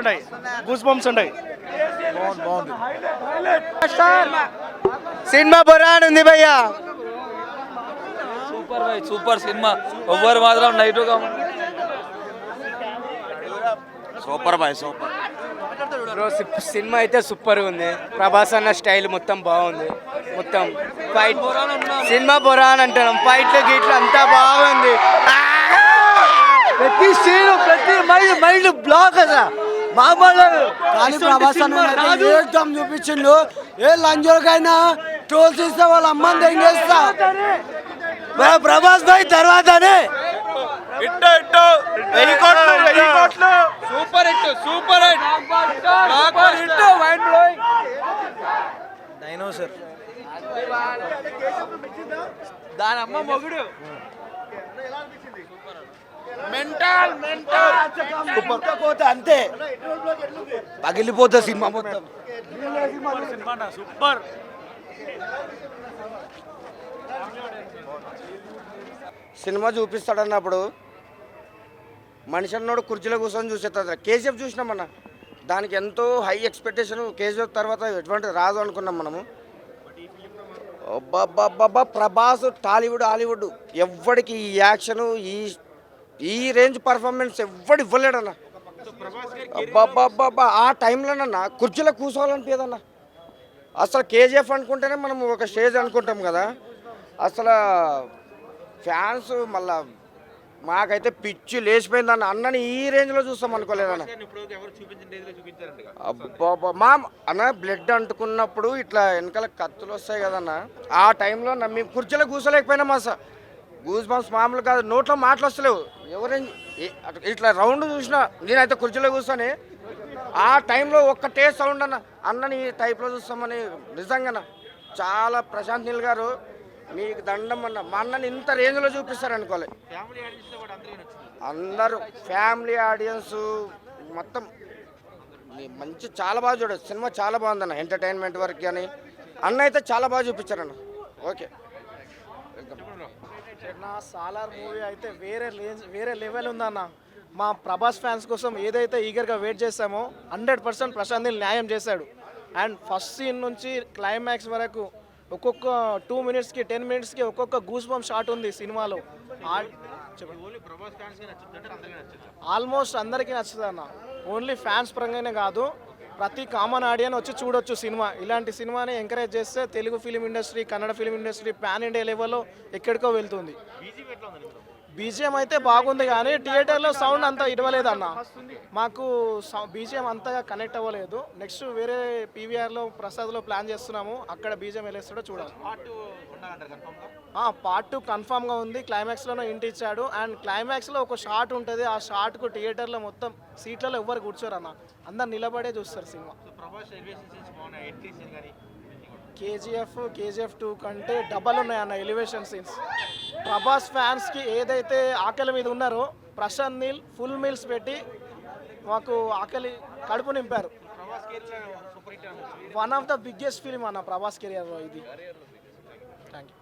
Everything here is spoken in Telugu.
ఉంటాయి, గూస్ బంప్స్ ఉంటాయి. సినిమా బొరాన్ ఉంది భయ్యా. సూపర్ భాయ్, సూపర్ సినిమా. ఎవ్వరు మాత్రం నైట్గా సూపర్ బాయ్, సూపర్ బ్రో. సినిమా అయితే సూపర్ ఉంది. ప్రభాస్ అన్న స్టైల్ మొత్తం బాగుంది. మొత్తం ఫైట్ సినిమా బొరాన్ అంటాం. ఫైట్లు గీట్లు అంతా బాగుంది. ప్రతి సీన్ ప్రతి మైండ్ బ్లాక్ అసలు మామూలు కానీ ప్రభాస్ అన్న చూపించిండు. ఏ లంజోకైనా ట్రోల్స్ ఇస్తే వాళ్ళ అమ్మని తెంగేస్తా. ప్రభాస్ భాయ్ తర్వాతనే super hit, super hit, mind blowing. Dinosaur దాని అమ్మ మొగుడు పోతే అంతే పగిలిపోతుంది సినిమా మొత్తం. సూపర్. సినిమా చూపిస్తాడన్నప్పుడు మనిషి అన్నోడు కుర్చీలో కూర్చొని చూసేస్తుంది. కేజీఎఫ్ చూసినామన్న, దానికి ఎంతో హై ఎక్స్పెక్టేషన్. కేజీఎఫ్ తర్వాత ఎటువంటి రాదు అనుకున్నాం మనము. అబ్బాబ్బాబ్బా, ప్రభాస్ టాలీవుడ్ హాలీవుడ్ ఎవ్వడికి ఈ యాక్షను ఈ రేంజ్ పర్ఫార్మెన్స్ ఎవ్వడు ఇవ్వలేడన్న. అబ్బాబ్బాబ్బా, ఆ టైంలోనన్నా కుర్చీలో కూర్చోవాలనిపించదన్న. అసలు కేజీఎఫ్ అనుకుంటేనే మనం ఒక స్టేజ్ అనుకుంటాం కదా. అసలు ఫ్యాన్స్ మళ్ళా మాకైతే పిచ్చి లేచిపోయిందన్న. అన్నని ఈ రేంజ్లో చూస్తాం అనుకోలేదన్న. అబ్బా మా అన్న బ్లడ్ అంటుకున్నప్పుడు ఇట్లా వెనకాల కత్తులు వస్తాయి కదన్న. ఆ టైంలో మేము కుర్చీలో కూర్చోలేకపోయినాం. అసలు గూస్ బంప్స్ మామూలు కాదు, నోట్లో మాటలు వస్తలేవు. ఎవరైనా ఇట్లా రౌండ్ చూసినా నేనైతే కుర్చీలో కూర్చొని ఆ టైంలో ఒక్కటే సౌండ్ అన్న. అన్నని ఈ టైప్లో చూస్తామని నిజంగా చాలా ప్రశాంత్ నీల్ గారు మీకు దండం అన్న. మా అన్నని ఇంత రేంజ్లో చూపిస్తారు అనుకోలే. అందరూ ఫ్యామిలీ ఆడియన్స్ మొత్తం మంచి చాలా బాగా చూడదు. సినిమా చాలా బాగుందన్న. ఎంటర్టైన్మెంట్ వరకు కానీ అన్న అయితే చాలా బాగా చూపించారన్న. ఓకే. నా సాలార్ మూవీ అయితే వేరే లెవెల్ ఉందన్న. మా ప్రభాస్ ఫ్యాన్స్ కోసం ఏదైతే ఈగర్గా వెయిట్ చేస్తామో 100% ప్రశాంత్ నీల్ న్యాయం చేశాడు. అండ్ ఫస్ట్ సీన్ నుంచి క్లైమాక్స్ వరకు ఒక్కొక్క 2 మినిట్స్కి 10 మినిట్స్కి ఒక్కొక్క గూస్ బంప్ షాట్ ఉంది సినిమాలో. ఆల్మోస్ట్ అందరికీ నచ్చుతుంది అన్న. ఓన్లీ ఫ్యాన్స్ పరంగానే కాదు, ప్రతి కామన్ ఆడియన్ వచ్చి చూడొచ్చు సినిమా. ఇలాంటి సినిమాని ఎంకరేజ్ చేస్తే Telugu film industry, Kannada film industry pan India లెవెల్లో ఎక్కడికో వెళ్తుంది. బీజిఎం అయితే బాగుంది కానీ థియేటర్లో సౌండ్ అంతా ఇవ్వలేదన్న. మాకు బీజిఎం అంతగా కనెక్ట్ అవ్వలేదు. నెక్స్ట్ వేరే పీవీఆర్లో ప్రసాద్లో ప్లాన్ చేస్తున్నాము. అక్కడ బీజిఎం వెళ్ళేస్తాడో చూడాలి. పార్ట్ 2 కన్ఫామ్గా ఉంది. క్లైమాక్స్లోనే ఇంటి ఇచ్చాడు. అండ్ క్లైమాక్స్లో ఒక షాట్ ఉంటుంది. ఆ షాట్కు థియేటర్లో మొత్తం సీట్లలో ఎవ్వరు కూర్చోరు అన్న, అందరు నిలబడే చూస్తారు సినిమా. కేజీఎఫ్ 2 కంటే డబల్ ఉన్నాయన్న ఎలివేషన్ సీన్స్. ప్రభాస్ ఫ్యాన్స్కి ఏదైతే ఆకలి మీద ఉన్నారో ప్రశాంత్ నీల్ ఫుల్ మీల్స్ పెట్టి మాకు ఆకలి కడుపు నింపారు. One of the biggest film అన్న ప్రభాస్ కెరియర్లో ఇది. Thank you.